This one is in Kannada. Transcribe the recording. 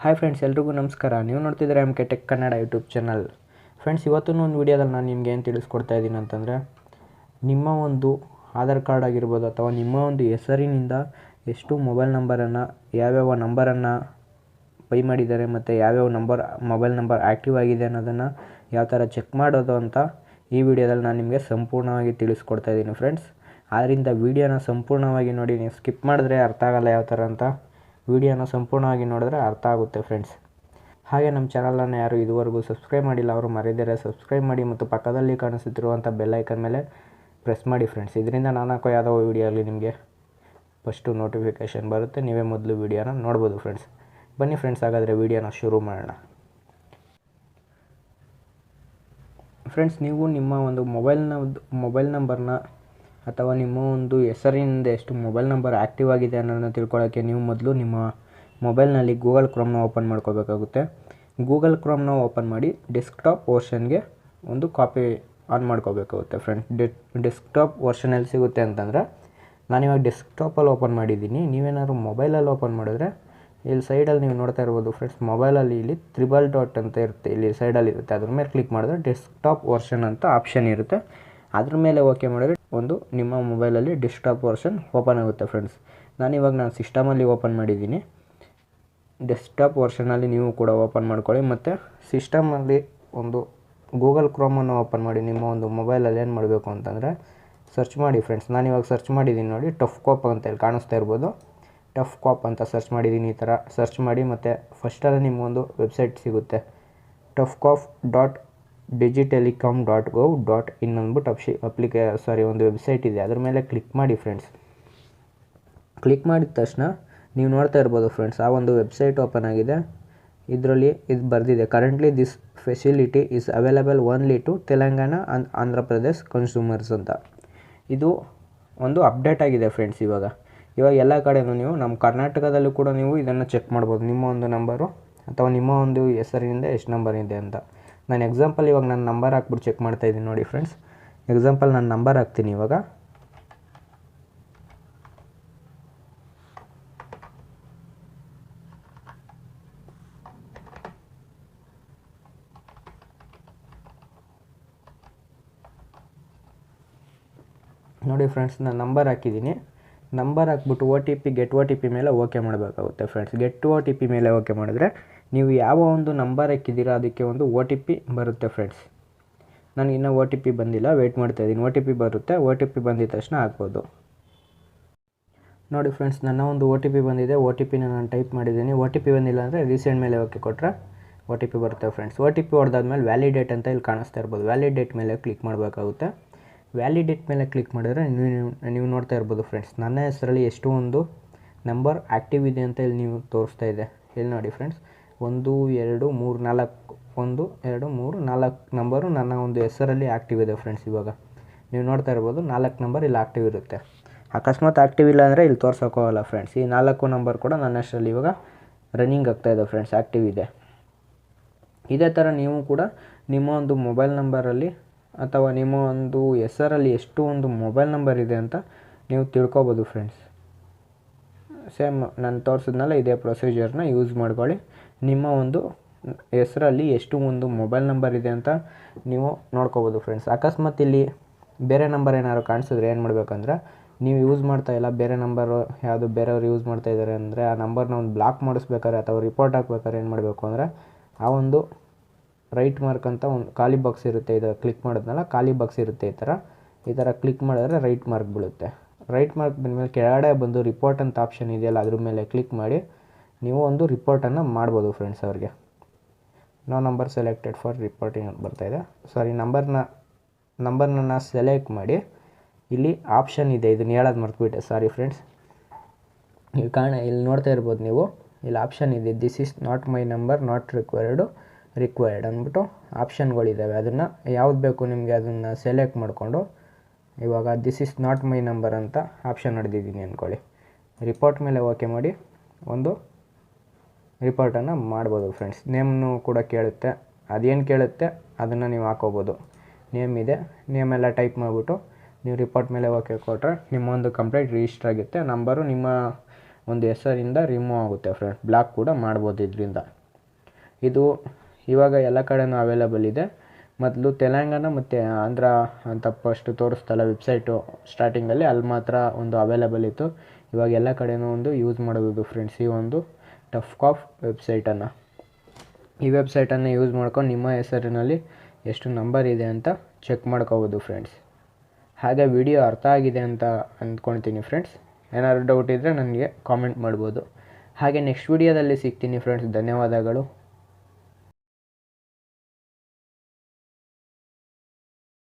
ಹಾಯ್ ಫ್ರೆಂಡ್ಸ್, ಎಲ್ರಿಗೂ ನಮಸ್ಕಾರ. ನೀವು ನೋಡ್ತಿದ್ದೀರಾ MK tech Kannada YouTube channel. Friends, ಇವತ್ತು ಒಂದು ವಿಡಿಯೋದಲ್ಲಿ ನಾನು ನಿಮಗೆ ಏನು ತಿಳಿಸ್ಕೊಡ್ತಾ ಇದ್ದೀನಿ ಅಂತಂದರೆ, ನಿಮ್ಮ ಒಂದು ಆಧಾರ್ ಕಾರ್ಡ್ ಆಗಿರ್ಬೋದು ಅಥವಾ ನಿಮ್ಮ ಒಂದು ಹೆಸರಿನಿಂದ ಎಷ್ಟು ಮೊಬೈಲ್ ನಂಬರನ್ನು, ಯಾವ್ಯಾವ ನಂಬರನ್ನು ಬೈ ಮಾಡಿದ್ದಾರೆ ಮತ್ತು ಯಾವ್ಯಾವ ಮೊಬೈಲ್ ನಂಬರ್ ಆ್ಯಕ್ಟಿವ್ ಆಗಿದೆ ಅನ್ನೋದನ್ನು ಯಾವ ಥರ ಚೆಕ್ ಮಾಡೋದು ಅಂತ ಈ ವಿಡಿಯೋದಲ್ಲಿ ನಾನು ನಿಮಗೆ ಸಂಪೂರ್ಣವಾಗಿ ತಿಳಿಸ್ಕೊಡ್ತಾ ಇದ್ದೀನಿ ಫ್ರೆಂಡ್ಸ್. ಆದ್ದರಿಂದ ವಿಡಿಯೋನ ಸಂಪೂರ್ಣವಾಗಿ ನೋಡಿ. ನೀವು ಸ್ಕಿಪ್ ಮಾಡಿದ್ರೆ ಅರ್ಥ ಆಗಲ್ಲ ಯಾವ ಥರ ಅಂತ. ವಿಡಿಯೋನ ಸಂಪೂರ್ಣವಾಗಿ ನೋಡಿದ್ರೆ ಅರ್ಥ ಆಗುತ್ತೆ ಫ್ರೆಂಡ್ಸ್. ಹಾಗೆ ನಮ್ಮ ಚಾನಲನ್ನು ಯಾರು ಇದುವರೆಗೂ ಸಬ್ಸ್ಕ್ರೈಬ್ ಮಾಡಿಲ್ಲ ಅವರು ಮರೆಯದಿರೆ ಸಬ್ಸ್ಕ್ರೈಬ್ ಮಾಡಿ ಮತ್ತು ಪಕ್ಕದಲ್ಲಿ ಕಾಣಿಸುತ್ತಿರುವಂಥ ಬೆಲ್ ಐಕನ್ ಮೇಲೆ ಪ್ರೆಸ್ ಮಾಡಿ ಫ್ರೆಂಡ್ಸ್. ಇದರಿಂದ ನಾನು ಹಾಕೋ ಯಾವುದೋ ವಿಡಿಯೋ ಆಗಲಿ ನಿಮಗೆ ಫಸ್ಟು ನೋಟಿಫಿಕೇಷನ್ ಬರುತ್ತೆ, ನೀವೇ ಮೊದಲು ವಿಡಿಯೋನ ನೋಡ್ಬೋದು ಫ್ರೆಂಡ್ಸ್. ಬನ್ನಿ ಫ್ರೆಂಡ್ಸ್, ಹಾಗಾದರೆ ವಿಡಿಯೋನ ಶುರು ಮಾಡೋಣ. ಫ್ರೆಂಡ್ಸ್, ನೀವು ನಿಮ್ಮ ಒಂದು ಮೊಬೈಲ್ ನಂಬರ್ನ ಅಥವಾ ನಿಮ್ಮ ಒಂದು ಹೆಸರಿನಿಂದ ಎಷ್ಟು ಮೊಬೈಲ್ ನಂಬರ್ ಆ್ಯಕ್ಟಿವ್ ಆಗಿದೆ ಅನ್ನೋದನ್ನು ತಿಳ್ಕೊಳ್ಳೋಕ್ಕೆ ನೀವು ಮೊದಲು ನಿಮ್ಮ ಮೊಬೈಲ್ನಲ್ಲಿ ಗೂಗಲ್ ಕ್ರೋಮ್ನ ಓಪನ್ ಮಾಡ್ಕೋಬೇಕಾಗುತ್ತೆ. ಗೂಗಲ್ ಕ್ರೋಮ್ನ ಓಪನ್ ಮಾಡಿ ಡೆಸ್ಕ್ಟಾಪ್ ವರ್ಷನ್ಗೆ ಒಂದು ಕಾಪಿ ಆನ್ ಮಾಡ್ಕೋಬೇಕಾಗುತ್ತೆ ಫ್ರೆಂಡ್ಸ್. ಡೆಸ್ಕ್ಟಾಪ್ ವರ್ಷನ್ ಎಲ್ಲಿ ಸಿಗುತ್ತೆ ಅಂತಂದರೆ, ನಾನಿವಾಗ ಡೆಸ್ಕ್ಟಾಪಲ್ಲಿ ಓಪನ್ ಮಾಡಿದ್ದೀನಿ. ನೀವೇನಾದ್ರು ಮೊಬೈಲಲ್ಲಿ ಓಪನ್ ಮಾಡಿದ್ರೆ ಇಲ್ಲಿ ಸೈಡಲ್ಲಿ ನೀವು ನೋಡ್ತಾ ಇರ್ಬೋದು ಫ್ರೆಂಡ್ಸ್. ಮೊಬೈಲಲ್ಲಿ ಇಲ್ಲಿ ತ್ರಿಬಲ್ ಅಂತ ಇರುತ್ತೆ, ಇಲ್ಲಿ ಸೈಡಲ್ಲಿ ಇರುತ್ತೆ. ಅದ್ರ ಮೇಲೆ ಕ್ಲಿಕ್ ಮಾಡಿದ್ರೆ ಡೆಸ್ಕ್ಟಾಪ್ ವರ್ಷನ್ ಅಂತ ಆಪ್ಷನ್ ಇರುತ್ತೆ. ಅದ್ರ ಮೇಲೆ ಓಕೆ ಮಾಡಿದ್ರೆ ಒಂದು ನಿಮ್ಮ ಮೊಬೈಲಲ್ಲಿ ಡೆಸ್ಕ್ಟಾಪ್ ವರ್ಷನ್ ಓಪನ್ ಆಗುತ್ತೆ ಫ್ರೆಂಡ್ಸ್. ನಾನು ಸಿಸ್ಟಮಲ್ಲಿ ಓಪನ್ ಮಾಡಿದ್ದೀನಿ. ಡೆಸ್ಕ್ಟಾಪ್ ವರ್ಷನಲ್ಲಿ ನೀವು ಕೂಡ ಓಪನ್ ಮಾಡ್ಕೊಳ್ಳಿ. ಮತ್ತು ಸಿಸ್ಟಮಲ್ಲಿ ಒಂದು ಗೂಗಲ್ ಕ್ರೋಮನ್ನು ಓಪನ್ ಮಾಡಿ ನಿಮ್ಮ ಒಂದು ಮೊಬೈಲಲ್ಲಿ ಏನು ಮಾಡಬೇಕು ಅಂತಂದರೆ ಸರ್ಚ್ ಮಾಡಿ ಫ್ರೆಂಡ್ಸ್. ನಾನಿವಾಗ ಸರ್ಚ್ ಮಾಡಿದ್ದೀನಿ ನೋಡಿ, tafcop ಅಂತ ಇಲ್ಲಿ ಕಾಣಿಸ್ತಾ ಇರ್ಬೋದು. tafcop ಅಂತ ಸರ್ಚ್ ಮಾಡಿದ್ದೀನಿ. ಈ ಥರ ಸರ್ಚ್ ಮಾಡಿ ಮತ್ತು ಫಸ್ಟಲ್ಲಿ ನಿಮಗೊಂದು ವೆಬ್ಸೈಟ್ ಸಿಗುತ್ತೆ, tafcop.digitelecom.gov.in ಅಂದ್ಬಿಟ್ಟು ಒಂದು ವೆಬ್ಸೈಟ್ ಇದೆ. ಅದ್ರ ಮೇಲೆ ಕ್ಲಿಕ್ ಮಾಡಿ ಫ್ರೆಂಡ್ಸ್. ಕ್ಲಿಕ್ ಮಾಡಿದ ತಕ್ಷಣ ನೀವು ನೋಡ್ತಾ ಇರ್ಬೋದು ಫ್ರೆಂಡ್ಸ್, ಆ ಒಂದು ವೆಬ್ಸೈಟ್ ಓಪನ್ ಆಗಿದೆ. ಇದರಲ್ಲಿ ಇದು ಬರೆದಿದೆ, currently this facility is available only to Telangana and Andhra Pradesh consumers ಅಂತ. ಇದು ಒಂದು ಅಪ್ಡೇಟ್ ಆಗಿದೆ ಫ್ರೆಂಡ್ಸ್. ಇವಾಗ ಎಲ್ಲ ಕಡೆಯೂ ನೀವು ನಮ್ಮ ಕರ್ನಾಟಕದಲ್ಲೂ ಕೂಡ ನೀವು ಇದನ್ನು ಚೆಕ್ ಮಾಡ್ಬೋದು, ನಿಮ್ಮ ಒಂದು ನಂಬರು ಅಥವಾ ನಿಮ್ಮ ಒಂದು ಹೆಸರಿನಿಂದ ಎಷ್ಟು ನಂಬರ್ ಇದೆ ಅಂತ. ನಾನು ಎಕ್ಸಾಂಪಲ್ ಇವಾಗ ನನ್ನ ನಂಬರ್ ಹಾಕ್ಬಿಟ್ಟು ಚೆಕ್ ಮಾಡ್ತಾಯಿದ್ದೀನಿ ನೋಡಿ ಫ್ರೆಂಡ್ಸ್. ಎಕ್ಸಾಂಪಲ್ ನಾನು ನಂಬರ್ ಹಾಕ್ತೀನಿ ಇವಾಗ. ನೋಡಿ ಫ್ರೆಂಡ್ಸ್, ನಾನು ನಂಬರ್ ಹಾಕಿದ್ದೀನಿ. ನಂಬರ್ ಹಾಕ್ಬಿಟ್ಟು ಗೆಟ್ ಒ ಟಿ ಪಿ ಮೇಲೆ ಓಕೆ ಮಾಡಬೇಕಾಗುತ್ತೆ ಫ್ರೆಂಡ್ಸ್. ಗೆಟ್ ಒ ಟಿ ಪಿ ಮೇಲೆ ಓಕೆ ಮಾಡಿದ್ರೆ ನೀವು ಯಾವ ಒಂದು ನಂಬರ್ ಹಾಕಿದ್ದೀರೋ ಅದಕ್ಕೆ ಒಂದು ಒ ಟಿ ಪಿ ಬರುತ್ತೆ ಫ್ರೆಂಡ್ಸ್. ನನಗಿನ್ನೂ ಒ ಟಿ ಪಿ ಬಂದಿಲ್ಲ, ವೆಯ್ಟ್ ಮಾಡ್ತಾಯಿದ್ದೀನಿ. ಒ ಟಿ ಪಿ ಬರುತ್ತೆ. ಒ ಟಿ ಪಿ ಬಂದಿದ ತಕ್ಷಣ ಹಾಕ್ಬೋದು. ನೋಡಿ ಫ್ರೆಂಡ್ಸ್, ನನ್ನ ಒಂದು ಒ ಟಿ ಪಿ ಬಂದಿದೆ. ಒ ಟಿ ಪಿನ ನಾನು ಟೈಪ್ ಮಾಡಿದ್ದೀನಿ. ಒ ಟಿ ಪಿ ಬಂದಿಲ್ಲ ಅಂದರೆ ರೀಸೆಂಟ್ ಮೇಲೆ ಓಕೆ ಕೊಟ್ಟರೆ ಒ ಟಿ ಪಿ ಬರುತ್ತೆ ಫ್ರೆಂಡ್ಸ್. ಒ ಟಿ ಪಿ ಹೊಡೆದಾದ್ಮೇಲೆ ವ್ಯಾಲಿಡೇಟ್ ಅಂತ ಇಲ್ಲಿ ಕಾಣಿಸ್ತಾ ಇರ್ಬೋದು. ವ್ಯಾಲಿಡೇಟ್ ಮೇಲೆ ಕ್ಲಿಕ್ ಮಾಡಬೇಕಾಗುತ್ತೆ. ವ್ಯಾಲಿಡೇಟ್ ಮೇಲೆ ಕ್ಲಿಕ್ ಮಾಡಿದ್ರೆ ನೀವು ನೋಡ್ತಾ ಇರ್ಬೋದು ಫ್ರೆಂಡ್ಸ್, ನನ್ನ ಹೆಸರಲ್ಲಿ ಎಷ್ಟು ಒಂದು ನಂಬರ್ ಆ್ಯಕ್ಟಿವ್ ಇದೆ ಅಂತ ಇಲ್ಲಿ ನೀವು ತೋರಿಸ್ತಾ ಇದೆ. ಇಲ್ಲಿ ನೋಡಿ ಫ್ರೆಂಡ್ಸ್, 1 2 3 4 1 2 3 4 ನಂಬರು ನನ್ನ ಒಂದು ಹೆಸರಲ್ಲಿ ಆ್ಯಕ್ಟಿವ್ ಇದೆ ಫ್ರೆಂಡ್ಸ್. ಇವಾಗ ನೀವು ನೋಡ್ತಾ ಇರ್ಬೋದು 4 ನಂಬರ್ ಇಲ್ಲಿ ಆ್ಯಕ್ಟಿವ್ ಇರುತ್ತೆ. ಅಕಸ್ಮಾತ್ ಆ್ಯಕ್ಟಿವ್ ಇಲ್ಲ ಅಂದರೆ ಇಲ್ಲಿ ತೋರ್ಸೋಕ್ಕೋಗಲ್ಲ ಫ್ರೆಂಡ್ಸ್. ಈ 4 ನಂಬರ್ ಕೂಡ ನನ್ನ ಹೆಸರಲ್ಲಿ ಇವಾಗ ರನ್ನಿಂಗ್ ಆಗ್ತಾಯಿದೆ ಫ್ರೆಂಡ್ಸ್, ಆ್ಯಕ್ಟಿವ್ ಇದೆ. ಇದೇ ಥರ ನೀವು ಕೂಡ ನಿಮ್ಮ ಒಂದು ಮೊಬೈಲ್ ನಂಬರಲ್ಲಿ ಅಥವಾ ನಿಮ್ಮ ಒಂದು ಹೆಸರಲ್ಲಿ ಎಷ್ಟು ಒಂದು ಮೊಬೈಲ್ ನಂಬರ್ ಇದೆ ಅಂತ ನೀವು ತಿಳ್ಕೊಬೋದು ಫ್ರೆಂಡ್ಸ್. ಸೇಮ್ ನಾನು ತೋರಿಸಿದ್ನಲ್ಲ, ಇದೇ ಪ್ರೊಸೀಜರ್ನ ಯೂಸ್ ಮಾಡ್ಕೊಳ್ಳಿ. ನಿಮ್ಮ ಒಂದು ಹೆಸರಲ್ಲಿ ಎಷ್ಟು ಒಂದು ಮೊಬೈಲ್ ನಂಬರ್ ಇದೆ ಅಂತ ನೀವು ನೋಡ್ಕೋಬೋದು ಫ್ರೆಂಡ್ಸ್. ಅಕಸ್ಮಾತ್ ಇಲ್ಲಿ ಬೇರೆ ನಂಬರ್ ಏನಾದ್ರು ಕಾಣಿಸಿದ್ರೆ ಏನು ಮಾಡಬೇಕಂದ್ರೆ, ನೀವು ಯೂಸ್ ಮಾಡ್ತಾಯಿಲ್ಲ, ಬೇರೆ ನಂಬರು ಯಾವುದು ಬೇರೆಯವ್ರು ಯೂಸ್ ಮಾಡ್ತಾಯಿದ್ದಾರೆ ಅಂದರೆ ಆ ನಂಬರ್ನ ಒಂದು ಬ್ಲಾಕ್ ಮಾಡಿಸ್ಬೇಕಾದ್ರೆ ಅಥವಾ ರಿಪೋರ್ಟ್ ಹಾಕ್ಬೇಕಾದ್ರೆ ಏನು ಮಾಡಬೇಕು ಅಂದರೆ, ಆ ಒಂದು ರೈಟ್ ಮಾರ್ಕ್ ಅಂತ ಒಂದು ಖಾಲಿ ಬಾಕ್ಸ್ ಇರುತ್ತೆ. ಇದು ಕ್ಲಿಕ್ ಮಾಡಿದ್ನಲ್ಲ, ಖಾಲಿ ಬಾಕ್ಸ್ ಇರುತ್ತೆ. ಈ ಥರ ಕ್ಲಿಕ್ ಮಾಡಿದ್ರೆ ರೈಟ್ ಮಾರ್ಕ್ ಬೀಳುತ್ತೆ. ರೈಟ್ ಮಾರ್ಕ್ ಬಂದಮೇಲೆ ಕೆಳಗಡೆ ಬಂದು ರಿಪೋರ್ಟ್ ಅಂತ ಆಪ್ಷನ್ ಇದೆಯಲ್ಲ, ಅದ್ರ ಮೇಲೆ ಕ್ಲಿಕ್ ಮಾಡಿ ನೀವು ಒಂದು ರಿಪೋರ್ಟನ್ನು ಮಾಡ್ಬೋದು ಫ್ರೆಂಡ್ಸ್. ಅವ್ರಿಗೆ no number selected for reporting ಅಂತ ಬರ್ತಾಯಿದೆ. ನಂಬರ್ನ ಸೆಲೆಕ್ಟ್ ಮಾಡಿ ಇಲ್ಲಿ ಆಪ್ಷನ್ ಇದೆ, ಇದನ್ನು ಹೇಳೋದು ಮರ್ತ್ಬಿಟ್ಟೆ, ಸಾರಿ ಫ್ರೆಂಡ್ಸ್. ಇಲ್ಲಿ ನೋಡ್ತಾ ಇರ್ಬೋದು ನೀವು, ಇಲ್ಲಿ ಆಪ್ಷನ್ ಇದೆ, this is not my number, not required ಅಂದ್ಬಿಟ್ಟು ಆಪ್ಷನ್ಗಳಿದ್ದಾವೆ. ಅದನ್ನು ಯಾವ್ದು ಬೇಕು ನಿಮಗೆ ಅದನ್ನು ಸೆಲೆಕ್ಟ್ ಮಾಡಿಕೊಂಡು ಇವಾಗ this is not my number ಅಂತ ಆಪ್ಷನ್ ಹೊಡೆದಿದ್ದೀನಿ ಅಂದ್ಕೊಳ್ಳಿ. ರಿಪೋರ್ಟ್ ಮೇಲೆ ಓಕೆ ಮಾಡಿ ಒಂದು ರಿಪೋರ್ಟನ್ನು ಮಾಡ್ಬೋದು ಫ್ರೆಂಡ್ಸ್. ನೇಮ್ನು ಕೂಡ ಕೇಳುತ್ತೆ, ಅದೇನು ಕೇಳುತ್ತೆ ಅದನ್ನು ನೀವು ಹಾಕೋಬೋದು. ನೇಮ್ ಇದೆ, ನೇಮೆಲ್ಲ ಟೈಪ್ ಮಾಡಿಬಿಟ್ಟು ನೀವು ರಿಪೋರ್ಟ್ ಮೇಲೆ ಓಕೆ ಕೊಟ್ಟರೆ ನಿಮ್ಮ ಒಂದು ಕಂಪ್ಲೇಂಟ್ ರಿಜಿಸ್ಟರ್ ಆಗುತ್ತೆ. ನಂಬರು ನಿಮ್ಮ ಒಂದು ಹೆಸರಿಂದ ರಿಮೂವ್ ಆಗುತ್ತೆ ಫ್ರೆಂಡ್ಸ್. ಬ್ಲಾಕ್ ಕೂಡ ಮಾಡ್ಬೋದು ಇದರಿಂದ. ಇದು ಇವಾಗ ಎಲ್ಲ ಕಡೆನೂ ಅವೈಲೇಬಲ್ ಇದೆ. ಮೊದಲು ತೆಲಂಗಾಣ ಮತ್ತು ಆಂಧ್ರ ಅಂತ ಫಸ್ಟು ತೋರಿಸ್ತಲ್ಲ ವೆಬ್ಸೈಟು ಸ್ಟಾರ್ಟಿಂಗಲ್ಲಿ, ಅಲ್ಲಿ ಮಾತ್ರ ಒಂದು ಅವೈಲೇಬಲ್ ಇತ್ತು. ಇವಾಗ ಎಲ್ಲ ಕಡೆನೂ ಒಂದು ಯೂಸ್ ಮಾಡ್ಬೋದು ಫ್ರೆಂಡ್ಸ್ ಈ ಒಂದು ತಫ್ಕಾಪ್ ವೆಬ್ಸೈಟನ್ನು. ಈ ವೆಬ್ಸೈಟನ್ನು ಯೂಸ್ ಮಾಡ್ಕೊಂಡು ನಿಮ್ಮ ಹೆಸರಿನಲ್ಲಿ ಎಷ್ಟು ನಂಬರ್ ಇದೆ ಅಂತ ಚೆಕ್ ಮಾಡ್ಕೋಬೋದು ಫ್ರೆಂಡ್ಸ್. ಹಾಗೆ ವಿಡಿಯೋ ಅರ್ಥ ಆಗಿದೆ ಅಂತ ಅಂದ್ಕೊಳ್ತೀನಿ ಫ್ರೆಂಡ್ಸ್. ಏನಾದರೂ ಡೌಟ್ ಇದ್ದರೆ ನನಗೆ ಕಾಮೆಂಟ್ ಮಾಡ್ಬೋದು. ಹಾಗೆ ನೆಕ್ಸ್ಟ್ ವಿಡಿಯೋದಲ್ಲಿ ಸಿಗ್ತೀನಿ ಫ್ರೆಂಡ್ಸ್. ಧನ್ಯವಾದಗಳು.